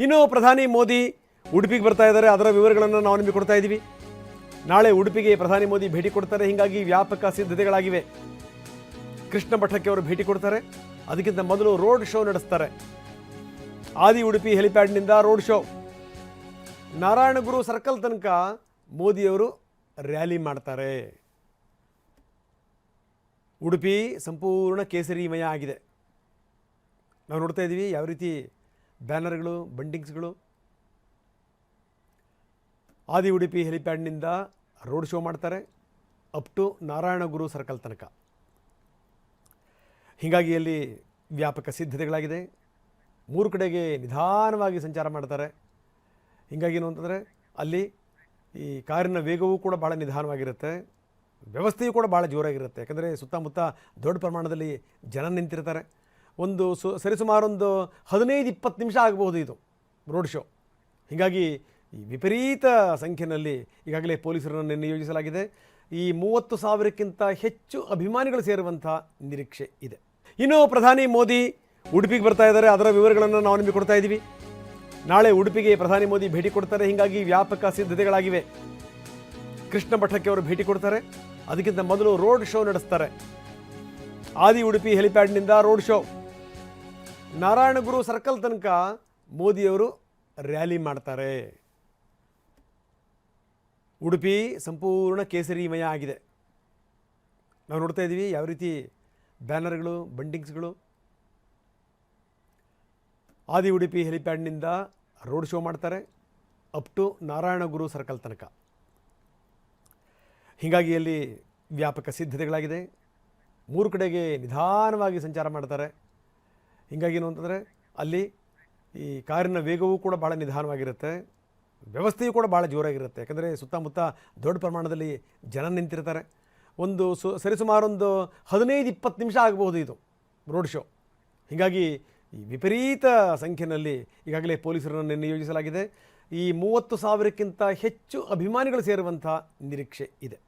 ಇನ್ನು ಪ್ರಧಾನಿ ಮೋದಿ ಉಡುಪಿಗೆ ಬರ್ತಾ ಇದ್ದಾರೆ. ಅದರ ವಿವರಗಳನ್ನು ನಾವು ನಿಮಗೆ ಕೊಡ್ತಾ ಇದ್ದೀವಿ. ನಾಳೆ ಉಡುಪಿಗೆ ಪ್ರಧಾನಿ ಮೋದಿ ಭೇಟಿ ಕೊಡ್ತಾರೆ. ಹೀಗಾಗಿ ವ್ಯಾಪಕ ಸಿದ್ಧತೆಗಳಾಗಿವೆ. ಕೃಷ್ಣ ಮಠಕ್ಕೆ ಅವರು ಭೇಟಿ ಕೊಡ್ತಾರೆ. ಅದಕ್ಕಿಂತ ಮೊದಲು ರೋಡ್ ಶೋ ನಡೆಸ್ತಾರೆ. ಆದಿ ಉಡುಪಿ ಹೆಲಿಪ್ಯಾಡ್ನಿಂದ ರೋಡ್ ಶೋ. ನಾರಾಯಣಗುರು ಸರ್ಕಲ್ ತನಕ ಮೋದಿಯವರು ರ್ಯಾಲಿ ಮಾಡ್ತಾರೆ. ಉಡುಪಿ ಸಂಪೂರ್ಣ ಕೇಸರಿಮಯ ಆಗಿದೆ. ನಾವು ನೋಡ್ತಾ ಇದ್ದೀವಿ ಯಾವ ರೀತಿ ಬ್ಯಾನರ್ಗಳು, ಬಂಡಿಂಗ್ಸ್ಗಳು. ಆದಿ ಉಡುಪಿ ಹೆಲಿಪ್ಯಾಡ್ನಿಂದ ರೋಡ್ ಶೋ ಮಾಡ್ತಾರೆ ಅಪ್ ಟು ನಾರಾಯಣಗುರು ಸರ್ಕಲ್ ತನಕ. ಹೀಗಾಗಿ ಅಲ್ಲಿ ವ್ಯಾಪಕ ಸಿದ್ಧತೆಗಳಾಗಿದೆ. 3 ಕಡೆಗೆ ನಿಧಾನವಾಗಿ ಸಂಚಾರ ಮಾಡ್ತಾರೆ. ಹೀಗಾಗಿ ಏನು ಅಂತಂದರೆ ಅಲ್ಲಿ ಈ ಕಾರಿನ ವೇಗವೂ ಕೂಡ ಭಾಳ ನಿಧಾನವಾಗಿರುತ್ತೆ, ವ್ಯವಸ್ಥೆಯೂ ಕೂಡ ಭಾಳ ಜೋರಾಗಿರುತ್ತೆ. ಯಾಕಂದರೆ ಸುತ್ತಮುತ್ತ ದೊಡ್ಡ ಪ್ರಮಾಣದಲ್ಲಿ ಜನ ನಿಂತಿರ್ತಾರೆ. ಸರಿಸುಮಾರೊಂದು 15-20 ನಿಮಿಷ ಆಗಬಹುದು ಇದು ರೋಡ್ ಶೋ. ಹೀಗಾಗಿ ಈ ವಿಪರೀತ ಸಂಖ್ಯೆಯಲ್ಲಿ ಈಗಾಗಲೇ ಪೊಲೀಸರನ್ನು ನಿಯೋಜಿಸಲಾಗಿದೆ. ಈ 30,000ಕ್ಕಿಂತ ಹೆಚ್ಚು ಅಭಿಮಾನಿಗಳು ಸೇರುವಂಥ ನಿರೀಕ್ಷೆ ಇದೆ. ಇನ್ನು ಪ್ರಧಾನಿ ಮೋದಿ ಉಡುಪಿಗೆ ಬರ್ತಾ ಇದ್ದಾರೆ. ಅದರ ವಿವರಗಳನ್ನು ನಾವು ನಿಮಗೆ ಕೊಡ್ತಾ ಇದ್ದೀವಿ. ನಾಳೆ ಉಡುಪಿಗೆ ಪ್ರಧಾನಿ ಮೋದಿ ಭೇಟಿ ಕೊಡ್ತಾರೆ. ಹೀಗಾಗಿ ವ್ಯಾಪಕ ಸಿದ್ಧತೆಗಳಾಗಿವೆ. ಕೃಷ್ಣ ಮಠಕ್ಕೆ ಅವರು ಭೇಟಿ ಕೊಡ್ತಾರೆ. ಅದಕ್ಕಿಂತ ಮೊದಲು ರೋಡ್ ಶೋ ನಡೆಸ್ತಾರೆ. ಆದಿ ಉಡುಪಿ ಹೆಲಿಪ್ಯಾಡ್ನಿಂದ ರೋಡ್ ಶೋ. ನಾರಾಯಣಗುರು ಸರ್ಕಲ್ ತನಕ ಮೋದಿಯವರು ರ್ಯಾಲಿ ಮಾಡ್ತಾರೆ. ಉಡುಪಿ ಸಂಪೂರ್ಣ ಕೇಸರಿಮಯ ಆಗಿದೆ. ನಾವು ನೋಡ್ತಾ ಇದ್ದೀವಿ ಯಾವ ರೀತಿ ಬ್ಯಾನರ್ಗಳು, ಬಂಡಿಂಗ್ಸ್ಗಳು. ಆದಿ ಉಡುಪಿ ಹೆಲಿಪ್ಯಾಡ್ನಿಂದ ರೋಡ್ ಶೋ ಮಾಡ್ತಾರೆ ಅಪ್ ಟು ನಾರಾಯಣಗುರು ಸರ್ಕಲ್ ತನಕ. ಹೀಗಾಗಿ ಅಲ್ಲಿ ವ್ಯಾಪಕ ಸಿದ್ಧತೆಗಳಾಗಿದೆ. 3 ಕಡೆಗೆ ನಿಧಾನವಾಗಿ ಸಂಚಾರ ಮಾಡ್ತಾರೆ. ಹೀಗಾಗಿ ಏನು ಅಂತಂದರೆ ಅಲ್ಲಿ ಈ ಕಾರಿನ ವೇಗವೂ ಕೂಡ ಭಾಳ ನಿಧಾನವಾಗಿರುತ್ತೆ, ವ್ಯವಸ್ಥೆಯೂ ಕೂಡ ಭಾಳ ಜೋರಾಗಿರುತ್ತೆ. ಯಾಕಂದರೆ ಸುತ್ತಮುತ್ತ ದೊಡ್ಡ ಪ್ರಮಾಣದಲ್ಲಿ ಜನ ನಿಂತಿರ್ತಾರೆ. ಸರಿಸುಮಾರೊಂದು 15-20 ನಿಮಿಷ ಆಗಬಹುದು ಇದು ರೋಡ್ ಶೋ. ಹೀಗಾಗಿ ಈ ವಿಪರೀತ ಸಂಖ್ಯೆಯಲ್ಲಿ ಈಗಾಗಲೇ ಪೊಲೀಸರನ್ನು ನಿಯೋಜಿಸಲಾಗಿದೆ. ಈ 30,000ಕ್ಕಿಂತ ಹೆಚ್ಚು ಅಭಿಮಾನಿಗಳು ಸೇರುವಂಥ ನಿರೀಕ್ಷೆ ಇದೆ.